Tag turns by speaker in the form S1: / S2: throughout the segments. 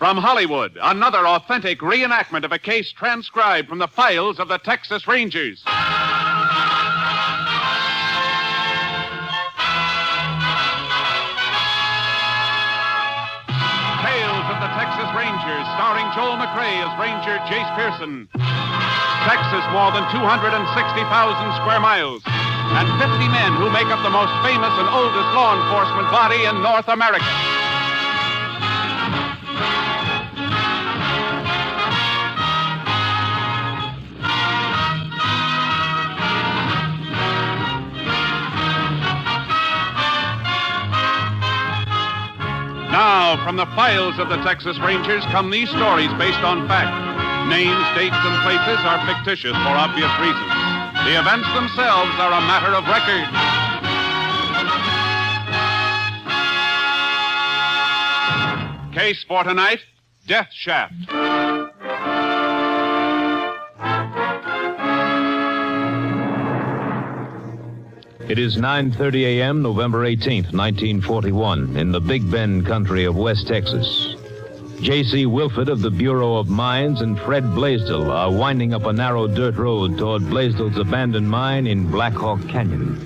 S1: From Hollywood, another authentic reenactment of a case transcribed from the files of the Texas Rangers. Tales of the Texas Rangers, starring Joel McRae as Ranger Jace Pearson. Texas, more than 260,000 square miles, and 50 men who make up the most famous and oldest law enforcement body in North America. Now, from the files of the Texas Rangers come these stories based on fact. Names, dates, and places are fictitious for obvious reasons. The events themselves are a matter of record. Case for tonight, Death Shaft.
S2: It is 9:30 a.m., November 18th, 1941, in the Big Bend country of West Texas. J.C. Wilford of the Bureau of Mines and Fred Blaisdell are winding up a narrow dirt road toward Blaisdell's abandoned mine in Black Hawk Canyon.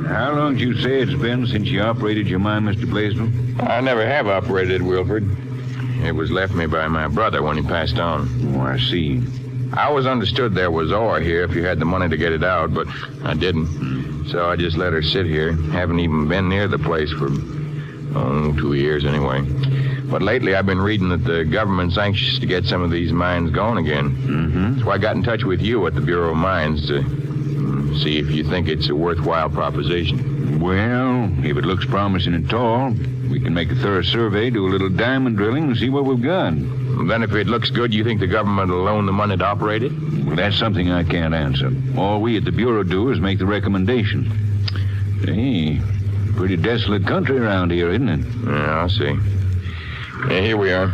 S3: How long did you say it's been since you operated your mine, Mr. Blaisdell?
S4: I never have operated, Wilford. It was left me by my brother when he passed on.
S3: Oh, I see.
S4: I always understood there was ore here if you had the money to get it out, but I didn't. So I just let her sit here. Haven't even been near the place for, 2 years anyway. But lately I've been reading that the government's anxious to get some of these mines going again.
S3: Mm-hmm.
S4: So I got in touch with you at the Bureau of Mines to see if you think it's a worthwhile proposition.
S3: Well, if it looks promising at all, we can make a thorough survey, do a little diamond drilling, and see what we've got.
S4: Then if it looks good, you think the government will loan the money to operate it?
S3: Well, that's something I can't answer. All we at the Bureau do is make the recommendation. Hey, pretty desolate country around here, isn't it?
S4: Yeah, I see. Yeah, here we are.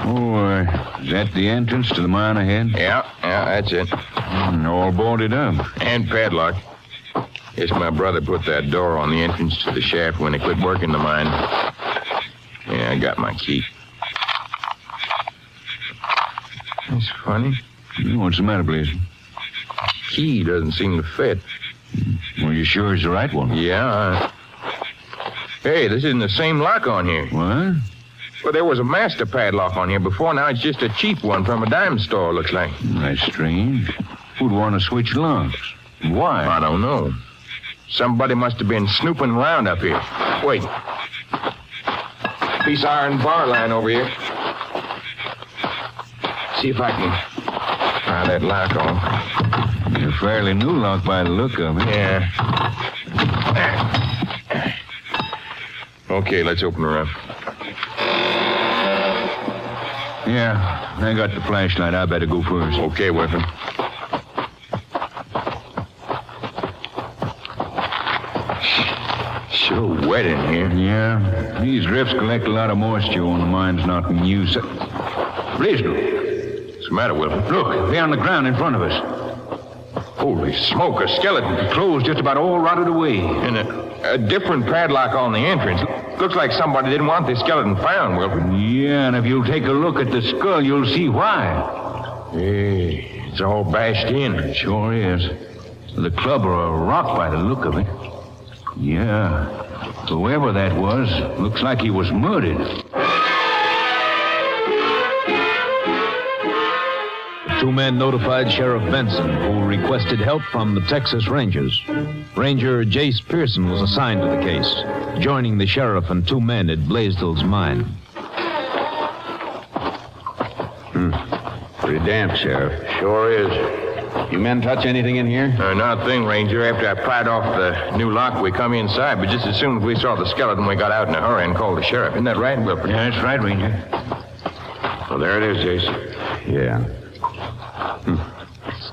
S3: Oh, is that the entrance to the mine ahead?
S4: Yeah, that's it.
S3: All boarded up.
S4: And padlocked. Guess my brother put that door on the entrance to the shaft when he quit working the mine. Yeah, I got my key. That's funny.
S3: What's the matter, Blaze?
S4: Key doesn't seem to fit.
S3: Well, you sure it's the right one?
S4: Yeah. Hey, this isn't the same lock on here.
S3: What?
S4: Well, there was a master padlock on here before. Now it's just a cheap one from a dime store, looks like.
S3: That's strange. Who'd want to switch locks? Why?
S4: I don't know. Somebody must have been snooping around up here. Wait. Piece of iron bar line over here. See if I can pry that lock off.
S3: A fairly new lock by the look of it.
S4: Yeah. Okay, let's open her up.
S3: Yeah, I got the flashlight. I better go first.
S4: Okay, Wilford. So wet in here.
S3: Yeah, these drifts collect a lot of moisture when the mine's not in use. Blaisdell.
S4: What's the matter, Wilford?
S3: Look, they're on the ground in front of us.
S4: Holy smoke, a skeleton.
S3: The clothes just about all rotted away.
S4: And a different padlock on the entrance. Looks like somebody didn't want the skeleton found, Wilford.
S3: Yeah, and if you'll take a look at the skull, you'll see why.
S4: Hey, it's all bashed in.
S3: It sure is. The club or a rock by the look of it. Yeah, whoever that was, looks like he was murdered.
S2: The two men notified Sheriff Benson, who requested help from the Texas Rangers. Ranger Jace Pearson was assigned to the case, joining the sheriff and two men at Blaisdell's mine.
S5: Pretty damp, Sheriff.
S4: Sure is.
S5: You men touch anything in here?
S4: Not a thing, Ranger. After I pried off the new lock, we come inside. But just as soon as we saw the skeleton, we got out in a hurry and called the sheriff. Isn't that right, Wilford?
S3: Yeah, that's right, Ranger.
S4: Well, there it is, Jason.
S5: Yeah.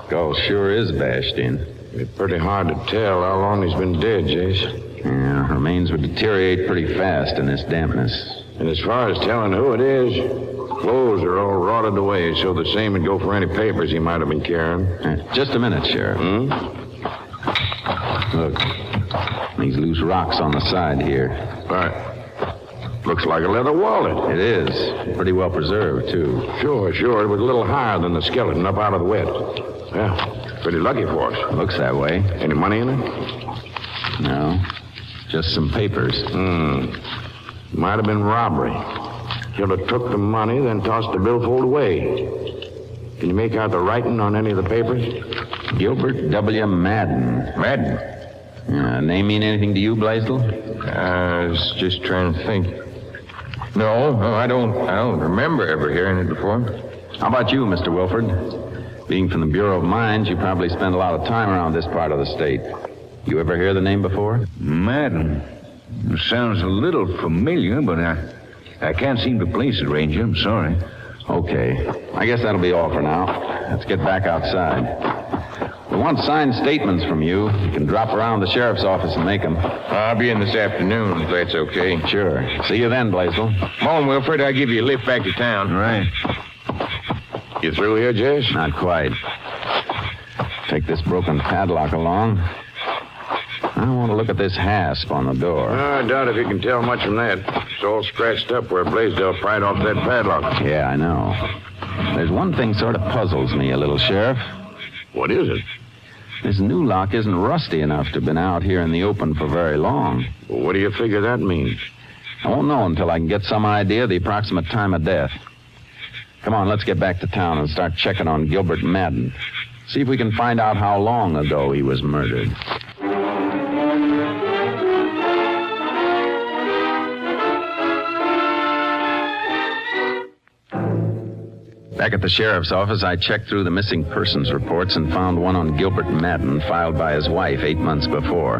S5: Skull sure is bashed in.
S4: It's pretty hard to tell how long he's been dead, Jason.
S5: Yeah, remains would deteriorate pretty fast in this dampness.
S4: And as far as telling who it is, clothes are all rotted away, so the same would go for any papers he might have been carrying.
S5: Just a minute, Sheriff.
S4: Hmm?
S5: Look, These loose rocks on the side here.
S6: Right. Looks like a leather wallet.
S5: It is. Pretty well preserved, too.
S6: Sure. It was a little higher than the skeleton up out of the wet. Yeah, pretty lucky for us.
S5: Looks that way.
S6: Any money in it?
S5: No. Just some papers.
S6: Might have been robbery. Killer took the money, then tossed the billfold away. Can you make out the writing on any of the papers?
S5: Gilbert W. Madden.
S6: Madden?
S5: Name mean anything to you, Blaisdell?
S4: I was just trying to think. No, I don't remember ever hearing it before.
S5: How about you, Mr. Wilford? Being from the Bureau of Mines, you probably spend a lot of time around this part of the state. You ever hear the name before?
S3: Madden. Sounds a little familiar, but I can't seem to place it, Ranger. I'm sorry.
S5: Okay. I guess that'll be all for now. Let's get back outside. We want signed statements from you. You can drop around the sheriff's office and make them.
S4: I'll be in this afternoon, if that's okay.
S5: Sure. See you then, Blaisdell.
S4: Come on, Wilfred. I'll give you a lift back to town.
S3: All right.
S6: You through here, Jess?
S5: Not quite. Take this broken padlock along. I want to look at this hasp on the door.
S6: I doubt if you can tell much from that. It's all scratched up where Blaisdell pried off that padlock.
S5: Yeah, I know. There's one thing sort of puzzles me a little, Sheriff.
S6: What is it?
S5: This new lock isn't rusty enough to have been out here in the open for very long.
S6: Well, what do you figure that means?
S5: I won't know until I can get some idea of the approximate time of death. Come on, let's get back to town and start checking on Gilbert Madden. See if we can find out how long ago he was murdered. Back at the sheriff's office, I checked through the missing persons reports and found one on Gilbert Madden filed by his wife 8 months before.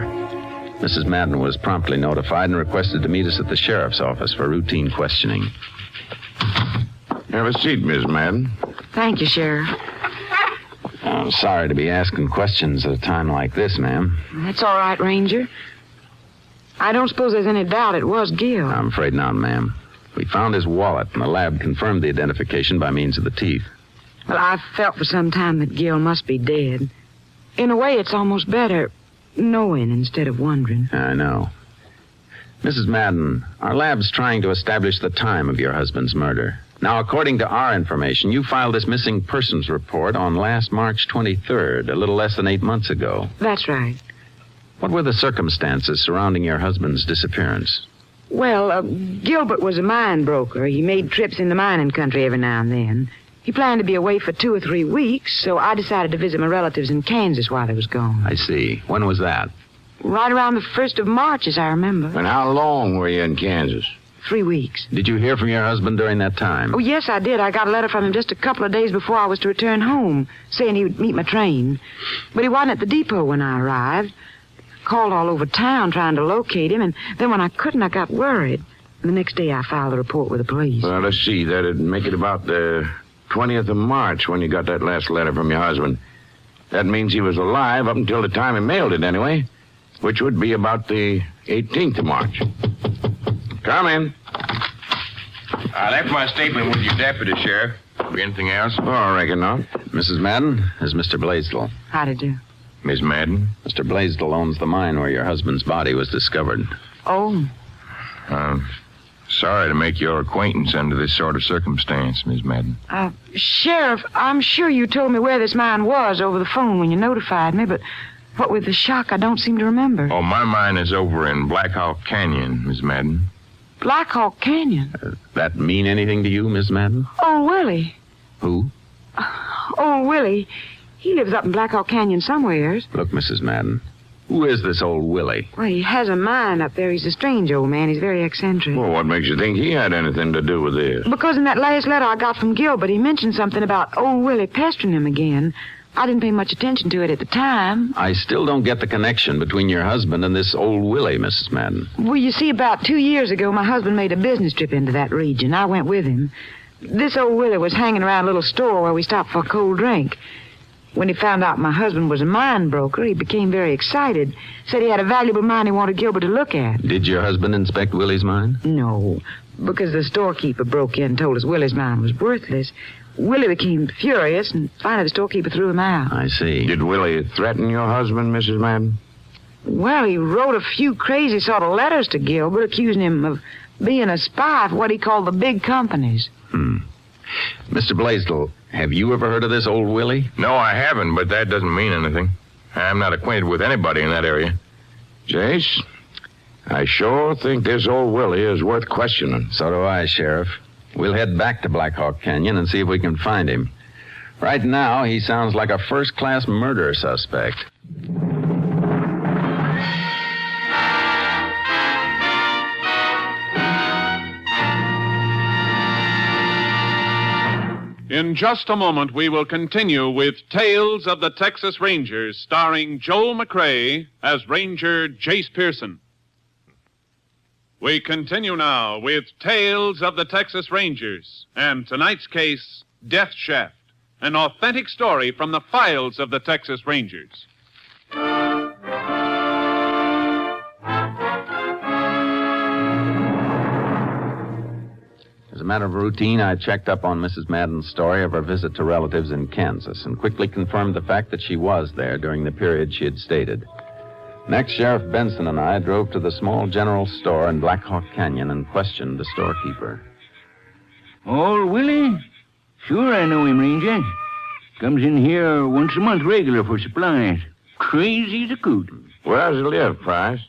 S5: Mrs. Madden was promptly notified and requested to meet us at the sheriff's office for routine questioning.
S6: Have a seat, Miss Madden.
S7: Thank you, Sheriff.
S5: I'm sorry to be asking questions at a time like this, ma'am.
S7: That's all right, Ranger. I don't suppose there's any doubt it was Gil.
S5: I'm afraid not, ma'am. We found his wallet, and the lab confirmed the identification by means of the teeth.
S7: Well, I've felt for some time that Gil must be dead. In a way, it's almost better knowing instead of wondering.
S5: I know. Mrs. Madden, our lab's trying to establish the time of your husband's murder. Now, according to our information, you filed this missing persons report on last March 23rd, a little less than 8 months ago.
S7: That's right.
S5: What were the circumstances surrounding your husband's disappearance?
S7: Well, Gilbert was a mine broker. He made trips in the mining country every now and then. He planned to be away for 2 or 3 weeks, so I decided to visit my relatives in Kansas while he was gone.
S5: I see. When was that?
S7: Right around the 1st of March, as I remember.
S6: And how long were you in Kansas?
S7: 3 weeks.
S5: Did you hear from your husband during that time?
S7: Oh, yes, I did. I got a letter from him just a couple of days before I was to return home, saying he would meet my train. But he wasn't at the depot when I arrived. Called all over town trying to locate him, and then when I couldn't, I got worried. The next day, I filed a report with the police.
S6: Well, let's see. That'd make it about the 20th of March when you got that last letter from your husband. That means he was alive up until the time he mailed it, anyway, which would be about the 18th of March. Come in.
S4: I left my statement with your deputy, Sheriff. Anything else?
S6: Oh, I reckon not.
S5: Mrs. Madden, is Mr. Blaisdell.
S7: How'd it do?
S4: Miss Madden?
S5: Mr. Blaisdell owns the mine where your husband's body was discovered.
S7: Oh,
S4: I'm sorry to make your acquaintance under this sort of circumstance, Miss Madden.
S7: Sheriff, I'm sure you told me where this mine was over the phone when you notified me, but what with the shock, I don't seem to remember.
S4: Oh, my mine is over in Black Hawk Canyon, Miss Madden.
S7: Black Hawk Canyon?
S5: That mean anything to you, Miss Madden?
S7: Oh, Willie.
S5: Who?
S7: Oh, Willie. He lives up in Black Hawk Canyon somewheres.
S5: Look, Mrs. Madden, who is this old Willie?
S7: Well, he has a mine up there. He's a strange old man. He's very eccentric.
S6: Well, what makes you think he had anything to do with this?
S7: Because in that last letter I got from Gilbert, he mentioned something about old Willie pestering him again. I didn't pay much attention to it at the time.
S5: I still don't get the connection between your husband and this old Willie, Mrs. Madden.
S7: Well, you see, about 2 years ago, my husband made a business trip into that region. I went with him. This old Willie was hanging around a little store where we stopped for a cold drink. When he found out my husband was a mine broker, he became very excited. Said he had a valuable mine he wanted Gilbert to look at.
S5: Did your husband inspect Willie's mine?
S7: No, because the storekeeper broke in and told us Willie's mine was worthless. Willie became furious, and finally the storekeeper threw him out.
S5: I see.
S6: Did Willie threaten your husband, Mrs. Madden?
S7: Well, he wrote a few crazy sort of letters to Gilbert accusing him of being a spy for what he called the big companies.
S5: Mr. Blaisdell, have you ever heard of this old Willie?
S4: No, I haven't, but that doesn't mean anything. I'm not acquainted with anybody in that area.
S6: Jace, I sure think this old Willie is worth questioning.
S5: So do I, Sheriff. We'll head back to Black Hawk Canyon and see if we can find him. Right now, he sounds like a first-class murder suspect.
S1: In just a moment, we will continue with Tales of the Texas Rangers, starring Joel McCrea as Ranger Jace Pearson. We continue now with Tales of the Texas Rangers, and tonight's case, Death Shaft, an authentic story from the files of the Texas Rangers.
S5: As a matter of routine, I checked up on Mrs. Madden's story of her visit to relatives in Kansas and quickly confirmed the fact that she was there during the period she had stated. Next, Sheriff Benson and I drove to the small general store in Black Hawk Canyon and questioned the storekeeper.
S8: Old Willie? Sure, I know him, Ranger. Comes in here once a month regular for supplies. Crazy as a coot.
S6: Where does he live, Price?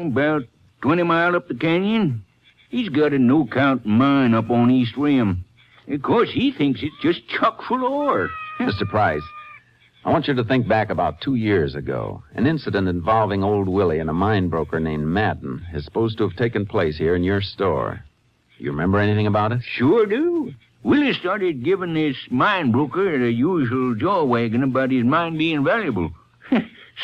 S8: About 20 miles up the canyon. He's got a no-count mine up on East Rim. Of course, he thinks it's just chock full of ore.
S5: Mr. Price, I want you to think back about 2 years ago. An incident involving old Willie and a mine broker named Madden is supposed to have taken place here in your store. You remember anything about it?
S8: Sure do. Willie started giving this mine broker the usual jaw wagging about his mine being valuable.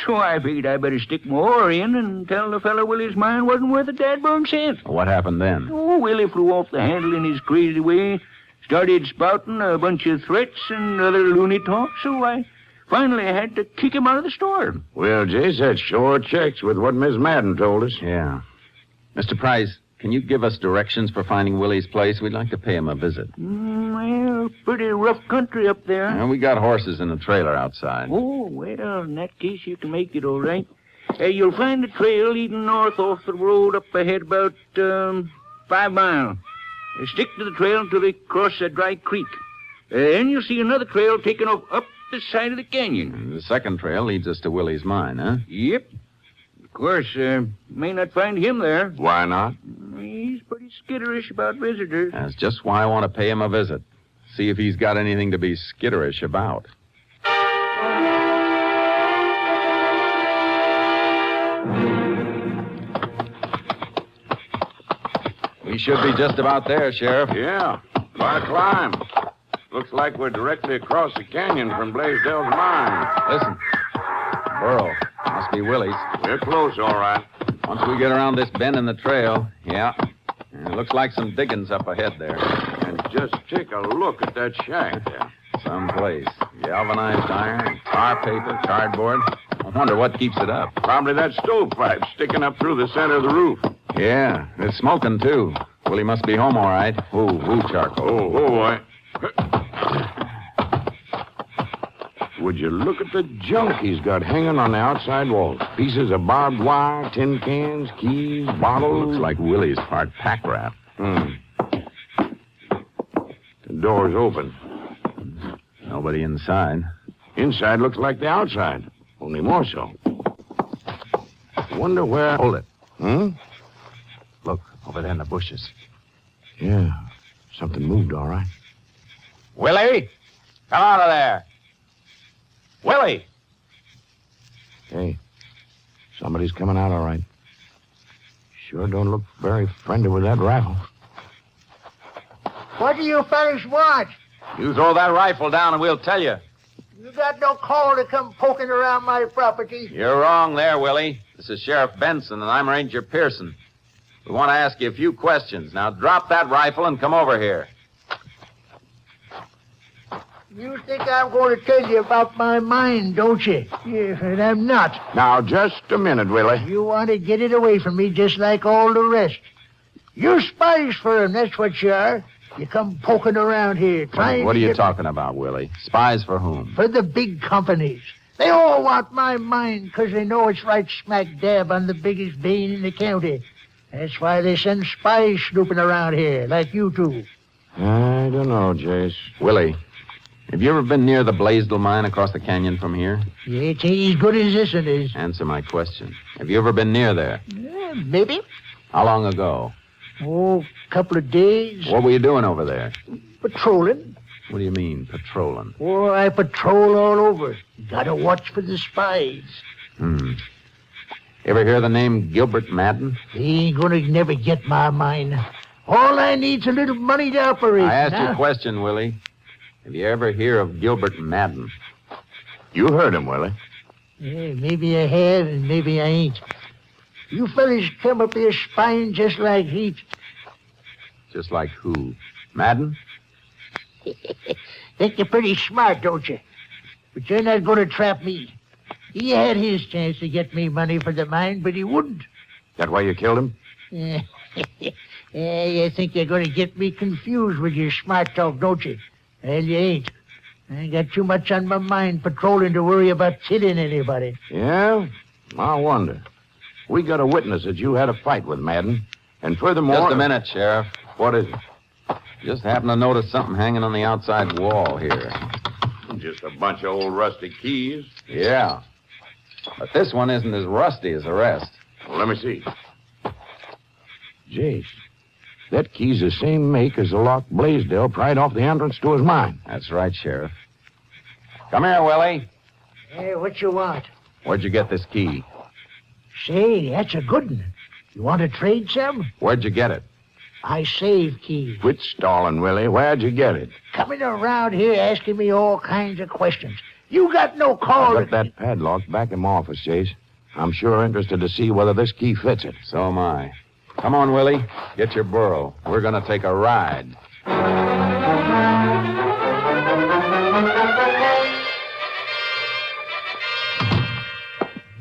S8: So I figured I better stick my oar in and tell the fellow Willie's mine wasn't worth a dadburn cent.
S5: What happened then?
S8: Oh, Willie flew off the handle in his crazy way, started spouting a bunch of threats and other loony talk, so I finally had to kick him out of the store.
S6: Well, Jace, that sure checks with what Miss Madden told us.
S5: Yeah. Mr. Price, can you give us directions for finding Willie's place? We'd like to pay him a visit.
S8: Well, pretty rough country up there.
S5: We got horses in the trailer outside.
S8: Oh, well, in that case, you can make it all right. You'll find the trail leading north off the road up ahead about 5 miles. Stick to the trail until they cross a dry creek. Then you'll see another trail taking off up the side of the canyon.
S5: The second trail leads us to Willie's mine, huh?
S8: Yep. Of course, may not find him there.
S6: Why not?
S8: He's pretty skitterish about visitors.
S5: That's just why I want to pay him a visit. See if he's got anything to be skitterish about. We should be just about there, Sheriff.
S6: Yeah, quite a climb. Looks like we're directly across the canyon from Blaisdell's mine.
S5: Listen. Burrow. Must be Willie's.
S6: We're close, all right.
S5: Once we get around this bend in the trail, yeah. It looks like some diggings up ahead there.
S6: And just take a look at that shack there.
S5: Someplace. Galvanized iron, tar paper, cardboard. I wonder what keeps it up.
S6: Probably that stovepipe sticking up through the center of the roof.
S5: Yeah, it's smoking, too. Willie must be home all right. Ooh, charcoal.
S6: Oh, boy. Would you look at the junk he's got hanging on the outside walls? Pieces of barbed wire, tin cans, keys, bottles.
S5: Looks like Willie's part pack rat.
S6: The door's open.
S5: Nobody inside.
S6: Inside looks like the outside, only more so. Wonder where...
S5: Hold it.
S6: Look,
S5: over there in the bushes.
S6: Yeah, something moved, all right.
S5: Willie! Come out of there! Willie!
S6: Hey, somebody's coming out all right. Sure don't look very friendly with that rifle.
S9: What do you fellas want?
S5: You throw that rifle down and we'll tell you.
S9: You got no call to come poking around my property.
S5: You're wrong there, Willie. This is Sheriff Benson, and I'm Ranger Pearson. We want to ask you a few questions. Now, drop that rifle and come over here.
S9: You think I'm going to tell you about my mine, don't you? Yeah, and I'm not.
S6: Now, just a minute, Willie.
S9: You want to get it away from me just like all the rest. You're spies for him, that's what you are. You come poking around here trying
S5: What are
S9: to
S5: you
S9: get...
S5: talking about, Willie? Spies for whom?
S9: For the big companies. They all want my mine because they know it's right smack dab on the biggest vein in the county. That's why they send spies snooping around here, like you two.
S6: I don't know, Jace.
S5: Willie, have you ever been near the Blaisdell mine across the canyon from here?
S9: Yeah, it ain't as good as this one is.
S5: Answer my question. Have you ever been near there?
S9: Yeah, maybe.
S5: How long ago?
S9: Oh, couple of days.
S5: What were you doing over there?
S9: Patrolling.
S5: What do you mean, patrolling?
S9: Oh, I patrol all over. Gotta watch for the spies.
S5: Ever hear the name Gilbert Madden?
S9: They ain't gonna never get my mine. All I need's a little money to operate.
S5: I asked you
S9: now.
S5: a question, Willie. Have you ever hear of Gilbert Madden?
S6: You heard him, Willie.
S9: Yeah, maybe I have and maybe I ain't. You fellas come up here spying just like heat.
S5: Just like who? Madden?
S9: Think you're pretty smart, don't you? But you're not going to trap me. He had his chance to get me money for the mine, but he wouldn't.
S6: That why you killed him?
S9: Yeah, you think you're going to get me confused with your smart talk, don't you? Well, you ain't. I ain't got too much on my mind patrolling to worry about killing anybody.
S6: Yeah? I wonder. We got a witness that you had a fight with Madden. And furthermore...
S5: Just a minute, Sheriff.
S6: What is it?
S5: Just happened to notice something hanging on the outside wall here.
S6: Just a bunch of old rusty keys.
S5: Yeah. But this one isn't as rusty as the rest.
S6: Well, let me see. Jace, that key's the same make as the lock Blaisdell pried off the entrance to his mine.
S5: That's right, Sheriff. Come here, Willie.
S9: Hey, what you want?
S5: Where'd you get this key?
S9: Say, that's a good one. You want to trade some?
S5: Where'd you get it?
S9: I save keys.
S6: Quit stalling, Willie. Where'd you get it?
S9: Coming around here asking me all kinds of questions. You got no call
S6: I got that padlock back in my office, Jace. I'm sure interested to see whether this key fits it.
S5: So am I. Come on, Willie. Get your burro. We're going to take a ride.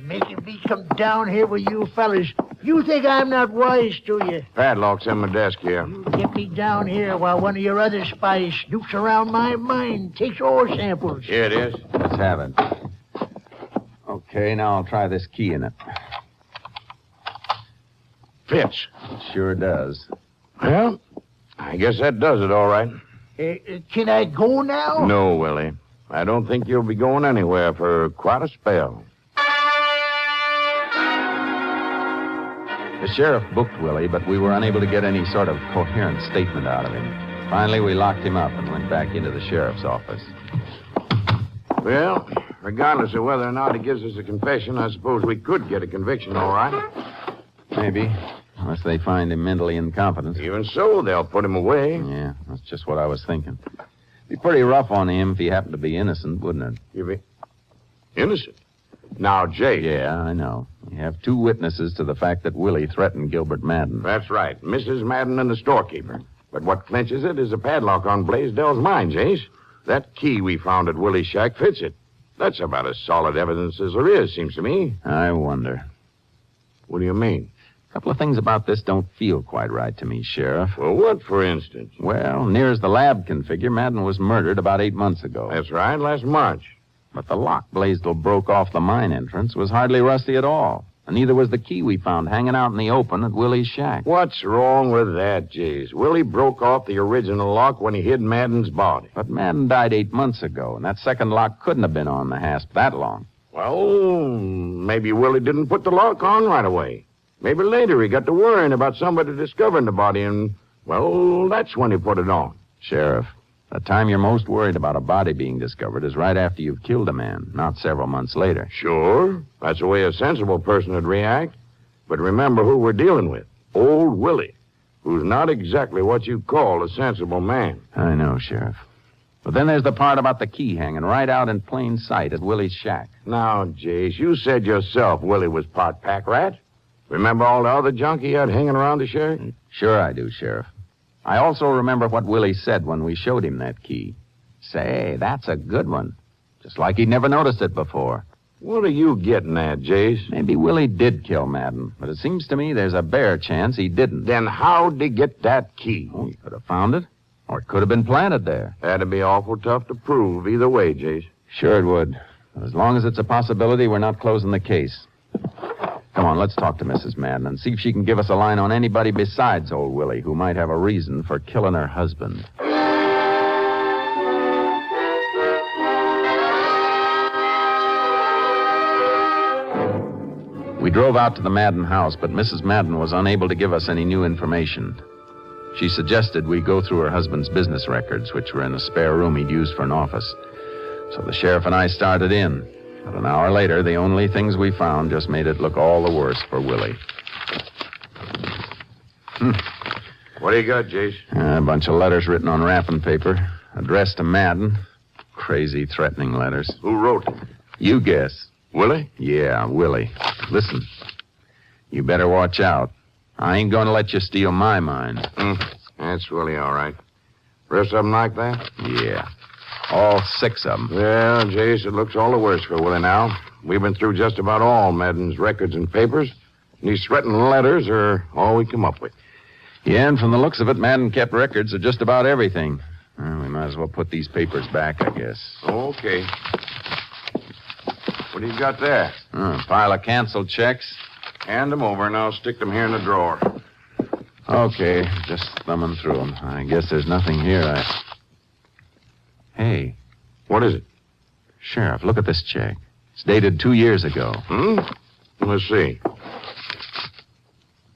S9: Making me come down here with you fellas. You think I'm not wise, do you?
S6: Padlock's in my desk here.
S9: You get me down here while one of your other spies snoops around my mine, takes ore samples.
S6: Here it is.
S5: Let's have it. Okay, now I'll try this key in it.
S6: Fits.
S5: It sure does.
S6: Well, I guess that does it all right.
S9: Can I go now?
S6: No, Willie. I don't think you'll be going anywhere for quite a spell.
S5: The sheriff booked Willie, but we were unable to get any sort of coherent statement out of him. Finally, we locked him up and went back into the sheriff's office.
S6: Well, regardless of whether or not he gives us a confession, I suppose we could get a conviction, all right.
S5: Maybe, unless they find him mentally incompetent.
S6: Even so, they'll put him away.
S5: Yeah, that's just what I was thinking. Be pretty rough on him if he happened to be innocent, wouldn't it?
S6: You be innocent? Now, Jay.
S5: Yeah, I know. We have two witnesses to the fact that Willie threatened Gilbert Madden.
S6: That's right, Mrs. Madden and the storekeeper. But what clinches it is a padlock on Blaisdell's mine, Jace. That key we found at Willie's shack fits it. That's about as solid evidence as there is, seems to me.
S5: I wonder.
S6: What do you mean?
S5: A couple of things about this don't feel quite right to me, Sheriff.
S6: Well, what, for instance?
S5: Well, near as the lab can figure, Madden was murdered about 8 months ago.
S6: That's right, last March.
S5: But the lock Blaisdell broke off the mine entrance was hardly rusty at all. And neither was the key we found hanging out in the open at Willie's shack.
S6: What's wrong with that, Jace? Willie broke off the original lock when he hid Madden's body.
S5: But Madden died 8 months ago, and that second lock couldn't have been on the hasp that long.
S6: Well, maybe Willie didn't put the lock on right away. Maybe later he got to worrying about somebody discovering the body, and, well, that's when he put it on.
S5: Sheriff, the time you're most worried about a body being discovered is right after you've killed a man, not several months later.
S6: Sure, that's the way a sensible person would react. But remember who we're dealing with. Old Willie, who's not exactly what you call a sensible man.
S5: I know, Sheriff. But then there's the part about the key hanging right out in plain sight at Willie's shack.
S6: Now, Jace, you said yourself Willie was part pack rat. Remember all the other junk he had hanging around the shack?
S5: Sure I do, Sheriff. I also remember what Willie said when we showed him that key. Say, that's a good one. Just like he'd never noticed it before.
S6: What are you getting at, Jace?
S5: Maybe Willie did kill Madden, but it seems to me there's a bare chance he didn't.
S6: Then how'd he get that key?
S5: Oh, he could have found it, or it could have been planted there.
S6: That'd be awful tough to prove either way, Jace.
S5: Sure it would. As long as it's a possibility, we're not closing the case. Come on, let's talk to Mrs. Madden and see if she can give us a line on anybody besides old Willie who might have a reason for killing her husband. We drove out to the Madden house, but Mrs. Madden was unable to give us any new information. She suggested we go through her husband's business records, which were in a spare room he'd used for an office. So the sheriff and I started in. But an hour later, the only things we found just made it look all the worse for Willie.
S6: What do you got, Jace?
S5: A bunch of letters written on wrapping paper, addressed to Madden. Crazy, threatening letters.
S6: Who wrote it?
S5: You guess.
S6: Willie?
S5: Yeah, Willie. Listen, you better watch out. I ain't going to let you steal my mind.
S6: That's Willie, all right. Rest of them like that?
S5: Yeah. All 6 of them.
S6: Well, Jace, it looks all the worse for Willie now. We've been through just about all Madden's records and papers. And these threatening letters are all we come up with.
S5: Yeah, and from the looks of it, Madden kept records of just about everything. Well, we might as well put these papers back, I guess.
S6: Okay. What do you got there?
S5: A pile of canceled checks.
S6: Hand them over, and I'll stick them here in the drawer.
S5: Okay, just thumbing through them. I guess there's nothing here. Hey.
S6: What is it?
S5: Sheriff, look at this check. It's dated 2 years ago.
S6: Let's see.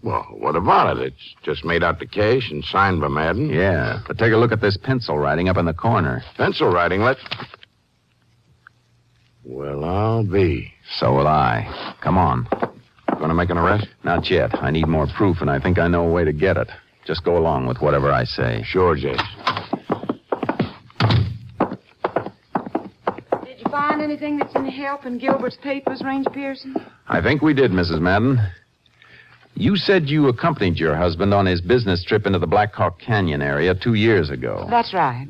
S6: Well, what about it? It's just made out to cash and signed by Madden.
S5: Yeah, but take a look at this pencil writing up in the corner.
S6: Pencil writing, Well, I'll be.
S5: So will I. Come on.
S6: Going to make an arrest?
S5: Not yet. I need more proof, and I think I know a way to get it. Just go along with whatever I say.
S6: Sure, Jace.
S7: Did you find anything that's any help in Gilbert's papers, Ranger Pearson?
S5: I think we did, Mrs. Madden. You said you accompanied your husband on his business trip into the Black Hawk Canyon area 2 years ago.
S7: That's right.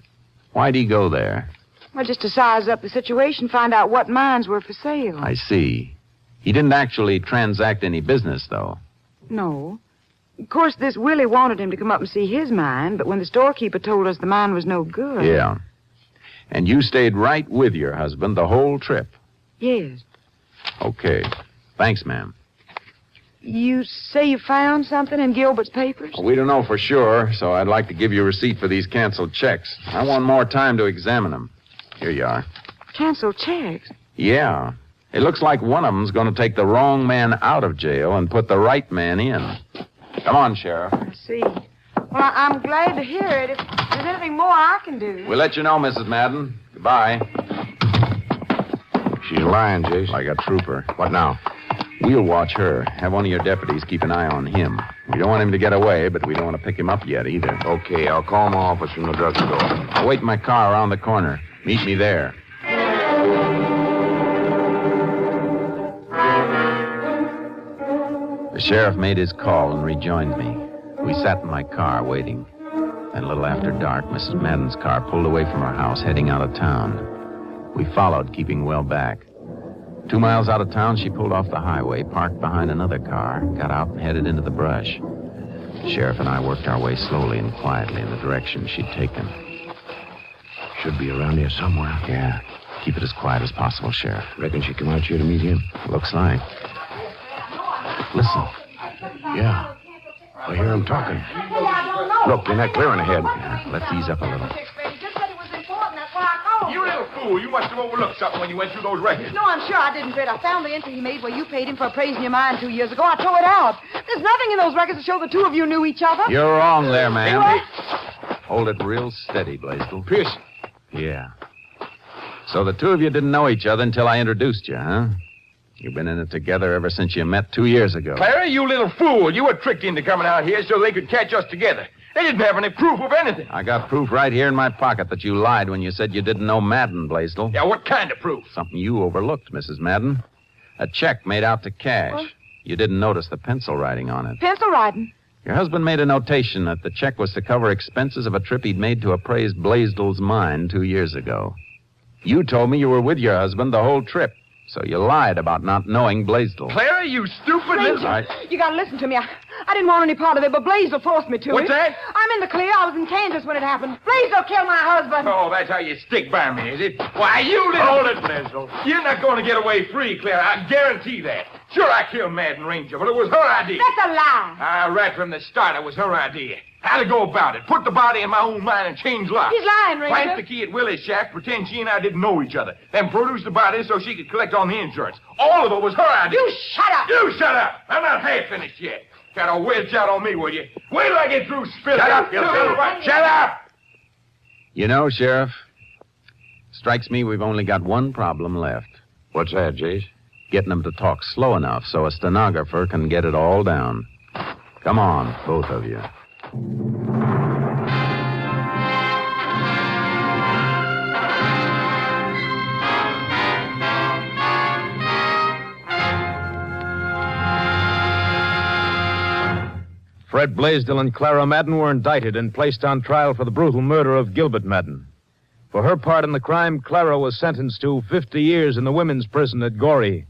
S5: Why'd he go there?
S7: Well, just to size up the situation, find out what mines were for sale.
S5: I see. He didn't actually transact any business, though.
S7: No. Of course, this Willie wanted him to come up and see his mine, but when the storekeeper told us the mine was no good...
S5: Yeah. And you stayed right with your husband the whole trip?
S7: Yes.
S5: Okay. Thanks, ma'am.
S7: You say you found something in Gilbert's papers?
S5: Well, we don't know for sure, so I'd like to give you a receipt for these canceled checks. I want more time to examine them. Here you are.
S7: Canceled checks?
S5: Yeah. It looks like one of them's going to take the wrong man out of jail and put the right man in. Come on, Sheriff.
S7: I see. Well, I'm glad to hear it. If there's anything more I can do...
S5: We'll let you know, Mrs. Madden. Goodbye.
S6: She's lying, Jace.
S5: Like a trooper.
S6: What now?
S5: We'll watch her. Have one of your deputies keep an eye on him. We don't want him to get away, but we don't want to pick him up yet either.
S6: Okay, I'll call my office from the drugstore.
S5: I'll wait in my car around the corner. Meet me there. The sheriff made his call and rejoined me. We sat in my car waiting. Then a little after dark, Mrs. Madden's car pulled away from her house, heading out of town. We followed, keeping well back. 2 miles out of town, she pulled off the highway, parked behind another car, got out and headed into the brush. The sheriff and I worked our way slowly and quietly in the direction she'd taken.
S6: Should be around here somewhere.
S5: Yeah. Keep it as quiet as possible, Sheriff.
S6: Reckon she come out here to meet him?
S5: Looks like. Listen.
S6: Yeah. I hear him talking. Look, they're not clearing ahead.
S5: Yeah, let's ease up a little.
S10: You little fool. You must have overlooked something when you went through those records.
S11: No, I'm sure I didn't, Fred. I found the entry he made where you paid him for appraising your mine 2 years ago. I tore it out. There's nothing in those records to show the two of you knew each other.
S5: You're wrong there, ma'am.
S11: What?
S5: Hold it real steady, Blaisdell.
S10: Pearson.
S5: Yeah. So the two of you didn't know each other until I introduced you, huh? You've been in it together ever since you met 2 years ago.
S10: Clara, you little fool. You were tricked into coming out here so they could catch us together. They didn't have any proof of anything.
S5: I got proof right here in my pocket that you lied when you said you didn't know Madden, Blaisdell.
S10: Yeah, what kind of proof?
S5: Something you overlooked, Mrs. Madden. A check made out to cash.
S11: What?
S5: You didn't notice the pencil writing on it.
S11: Pencil writing.
S5: Your husband made a notation that the check was to cover expenses of a trip he'd made to appraise Blaisdell's mine 2 years ago. You told me you were with your husband the whole trip, So you lied about not knowing Blaisdell.
S10: Clara, you stupid
S11: Ranger,
S5: I-
S11: you gotta listen to me. I didn't want any part of it, but Blaisdell forced me to.
S10: What's that?
S11: I'm in the clear. I was in Kansas when it happened. Blaisdell killed my husband.
S10: Oh, that's how you stick by me, is it? Why, you little... Hold it, Blaisdell. You're not going to get away free, Clara. I guarantee that. Sure, I killed Madden Ranger, but it was her idea.
S11: That's a lie.
S10: Right from the start, it was her idea. How to go about it. Put the body in my own mind and change locks.
S11: He's lying, Ranger.
S10: Plant the key at Willie's shack, pretend she and I didn't know each other. Then produce the body so she could collect on the insurance. All of it was her idea.
S11: You shut up.
S10: You shut up. I'm not half finished yet. Got a wedge out on me, will you? Wait till I get through spilling.
S6: Shut up, you little...
S10: Shut up!
S5: You know, Sheriff, strikes me we've only got one problem left.
S6: What's that, Jace?
S5: Getting them to talk slow enough so a stenographer can get it all down. Come on, both of you.
S2: Fred Blaisdell and Clara Madden were indicted and placed on trial for the brutal murder of Gilbert Madden. For her part in the crime, Clara was sentenced to 50 years in the women's prison at Goree.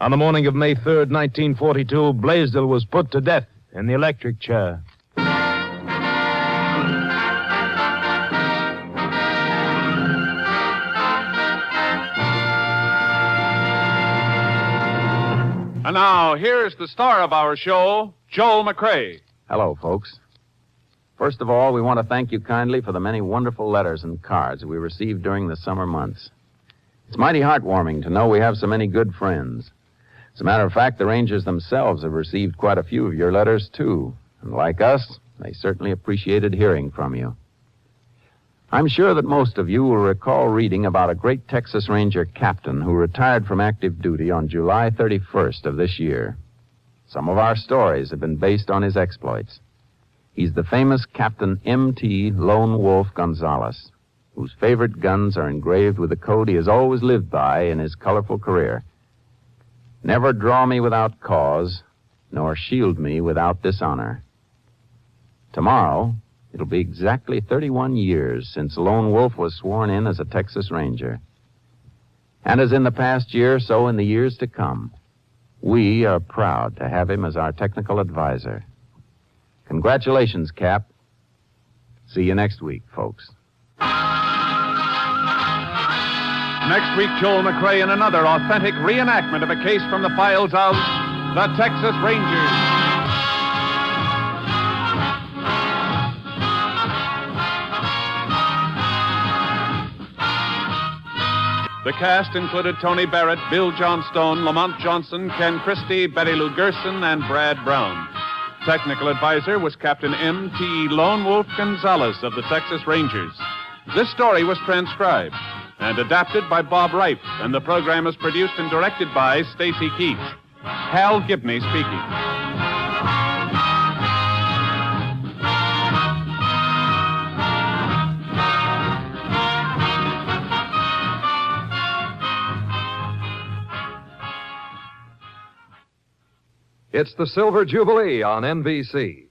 S2: On the morning of May 3rd, 1942, Blaisdell was put to death in the electric chair.
S1: And now, here's the star of our show, Joel McCrea.
S5: Hello, folks. First of all, we want to thank you kindly for the many wonderful letters and cards we received during the summer months. It's mighty heartwarming to know we have so many good friends. As a matter of fact, the Rangers themselves have received quite a few of your letters, too. And like us, they certainly appreciated hearing from you. I'm sure that most of you will recall reading about a great Texas Ranger captain who retired from active duty on July 31st of this year. Some of our stories have been based on his exploits. He's the famous Captain M.T. Lone Wolf Gonzalez, whose favorite guns are engraved with the code he has always lived by in his colorful career. Never draw me without cause, nor shield me without dishonor. Tomorrow, it'll be exactly 31 years since Lone Wolf was sworn in as a Texas Ranger. And as in the past year, so in the years to come, we are proud to have him as our technical advisor. Congratulations, Cap. See you next week, folks.
S1: Next week, Joel McCrea in another authentic reenactment of a case from the files of the Texas Rangers. The cast included Tony Barrett, Bill Johnstone, Lamont Johnson, Ken Christie, Betty Lou Gerson, and Brad Brown. Technical advisor was Captain M.T. Lone Wolf Gonzalez of the Texas Rangers. This story was transcribed and adapted by Bob Reif, and the program is produced and directed by Stacy Keats. Hal Gibney speaking.
S12: It's the Silver Jubilee on NBC.